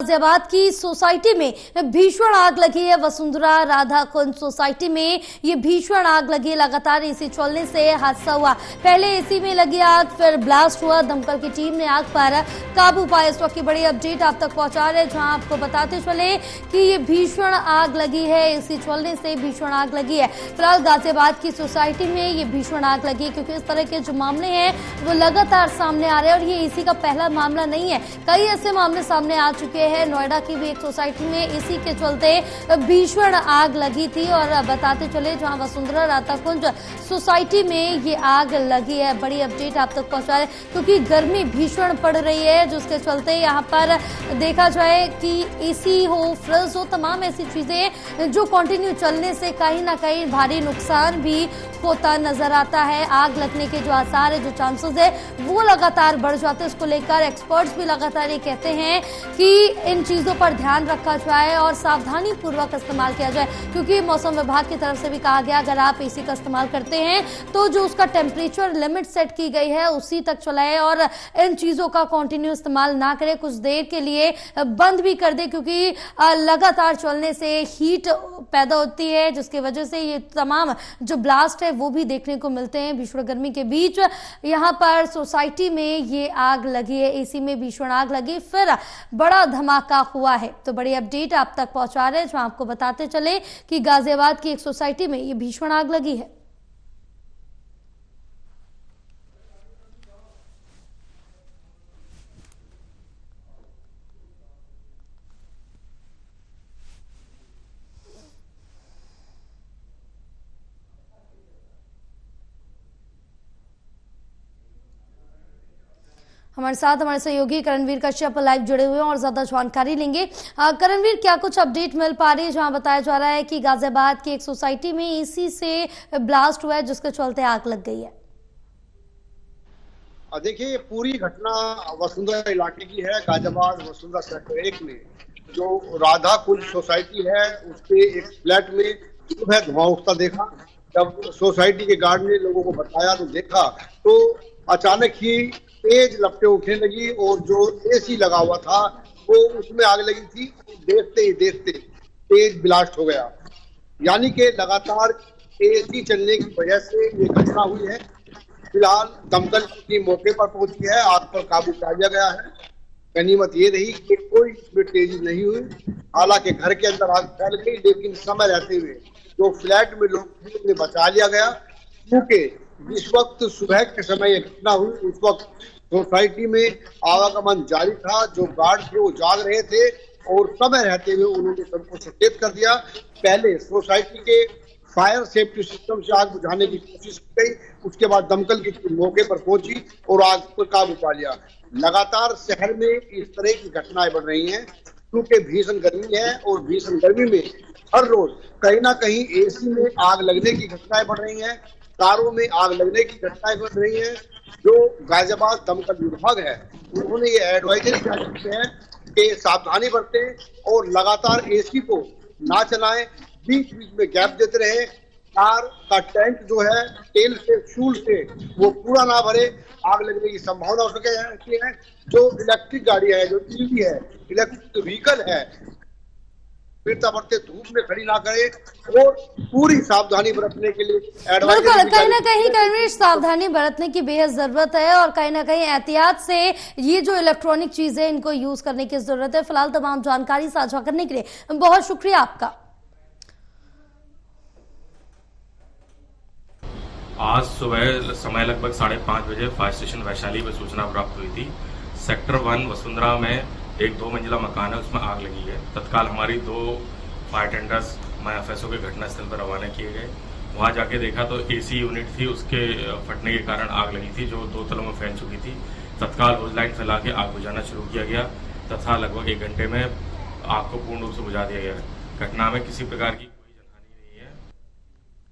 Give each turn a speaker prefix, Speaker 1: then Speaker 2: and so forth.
Speaker 1: गाजियाबाद की सोसाइटी में भीषण आग लगी है। वसुंधरा राधा कुंज सोसाइटी में ये भीषण आग लगी। लगातार एसी चलने से हादसा हुआ। पहले एसी में लगी आग, फिर ब्लास्ट हुआ। दमकल की टीम ने आग पर काबू पाया। इस वक्त की बड़ी अपडेट आप तक पहुंचा रहे हैं, जहां आपको बताते चले कि ये भीषण आग लगी है। एसी चलने से भीषण आग लगी है। फिलहाल गाजियाबाद की सोसाइटी में ये भीषण आग लगी है, क्योंकि इस तरह के जो मामले हैं वो लगातार सामने आ रहे हैं। और ये एसी का पहला मामला नहीं है, कई ऐसे मामले सामने आ चुके हैं। नोएडा की भी एक सोसाइटी में एसी के चलते भीषण आग लगी थी। और बताते चले, जहां वसुंधरा राधा कुंज सोसाइटी में ये आग लगी है। बड़ी अपडेट आप तक पहुंचा रहे, क्योंकि गर्मी भीषण पड़ रही है, जिसके चलते यहां पर देखा जाए कि एसी हो, फ्रिज हो, तमाम ऐसी चीजें जो कंटिन्यू चलने से कहीं ना कहीं भारी नुकसान भी होता नजर आता है। आग लगने के जो आसार है, जो चांसेस है, वो लगातार बढ़ जाते हैं। इसको लेकर एक्सपर्ट्स भी लगातार ये कहते हैं कि इन चीजों पर ध्यान रखा जाए और सावधानी पूर्वक इस्तेमाल किया जाए, क्योंकि मौसम विभाग की तरफ से भी कहा गया, अगर आप एसी का इस्तेमाल करते हैं तो जो उसका टेम्परेचर लिमिट सेट की गई है उसी तक चलाएं और इन चीजों का कंटिन्यू इस्तेमाल ना करें। कुछ देर के लिए बंद भी कर दे, क्योंकि लगातार चलने से हीट पैदा होती है, जिसकी वजह से ये तमाम जो ब्लास्ट है वो भी देखने को मिलते हैं। भीषण गर्मी के बीच यहाँ पर सोसाइटी में ये आग लगी है। एसी में भीषण आग लगी, फिर बड़ा धमाका हुआ है। तो बड़ी अपडेट आप तक पहुंचा रहे हैं, जो आपको बताते चले कि गाजियाबाद की एक सोसाइटी में ये भीषण आग लगी है। हमारे साथ हमारे सहयोगी करणवीर कश्यप लाइव जुड़े हुए हैं और ज्यादा जानकारी लेंगे। करणवीर, क्या कुछ अपडेट मिल पा रही है, जहां बताया जा रहा है कि गाजियाबाद की एक सोसाइटी में एसी से ब्लास्ट हुआ है, जिसके चलते आग लग गई है?
Speaker 2: देखिए, पूरी घटना वसुंधरा इलाके की है। गाजियाबाद वसुंधरा सेक्टर 1 में जो राधा कुंज सोसाइटी है, उसके एक फ्लैट में सुबह धुआं उठता देखा। जब सोसाइटी के गार्ड ने लोगों को बताया तो देखा तो अचानक ही तेज लपटें उठने लगी और जो एसी लगा हुआ था वो उसमें आग लगी थी। देखते ही देखते तेज ब्लास्ट हो गया। यानी कि लगातार एसी चलने की वजह से ये घटना हुई है। फिलहाल दमकल की टीम मौके पर पहुंची है, आग पर काबू पा लिया गया है। गनीमत ये रही कि कोई इसमें तेजी नहीं हुई। हालांकि घर के अंदर आग फैल गई, लेकिन समय रहते हुए जो फ्लैट में लोग थे उन्हें बचा लिया गया। क्योंकि जिस वक्त सुबह के समय ये घटना हुई, उस वक्त सोसाइटी में आवागमन जारी था। जो गार्ड थे वो जाग रहे थे और समय रहते हुए उन्होंने सबको सचेत कर दिया। पहले सोसाइटी के फायर सेफ्टी सिस्टम से आग बुझाने की कोशिश की गई, उसके बाद दमकल की टीम मौके पर पहुंची और आग पर काबू पा लिया। लगातार शहर में इस तरह की घटनाएं बढ़ रही हैं, क्योंकि भीषण गर्मी है और भीषण गर्मी में हर रोज कहीं ना कहीं एसी में आग लगने की घटनाएं बढ़ रही हैं, कारों में आग लगने की घटनाएं बढ़ रही हैं। जो गाजियाबाद दमकल विभाग है, उन्होंने ये एडवाइजरी जारी है कि सावधानी बरतें और लगातार एसी को ना चलाएं, बीच बीच में गैप देते रहे। कार का टैंक जो है तेल से, फ्यूल से वो पूरा ना भरे, आग लगने की संभावना हो सके है। जो इलेक्ट्रिक गाड़ी है, जो ईवी है, इलेक्ट्रिक व्हीकल है, फिरता बढ़ते धूप में खड़ी ना करे और पूरी सावधानी बरतने के लिए
Speaker 1: बिल्कुल, कहीं ना कहीं करणवीर सावधानी बरतने की बेहद जरूरत है और कहीं ना कहीं एहतियात से ये जो इलेक्ट्रॉनिक चीजें इनको यूज करने की जरूरत है। फिलहाल तमाम जानकारी साझा करने के लिए बहुत शुक्रिया आपका।
Speaker 3: आज सुबह समय लगभग 5:30 बजे फायर स्टेशन वैशाली में सूचना प्राप्त हुई थी। सेक्टर 1 वसुंधरा में एक 2 मंजिला मकान है, उसमें आग लगी है। तत्काल हमारी 2 फायर टेंडर्स एफएसओ के घटनास्थल पर रवाना किए गए। वहां जाके देखा तो एसी यूनिट थी, उसके फटने के कारण आग लगी थी, जो 2 तलों में फैल चुकी थी। तत्काल होज लाइन फैला के आग बुझाना शुरू किया गया तथा लगभग 1 घंटे में आग को पूर्ण रूप से बुझा दिया गया। घटना में किसी प्रकार की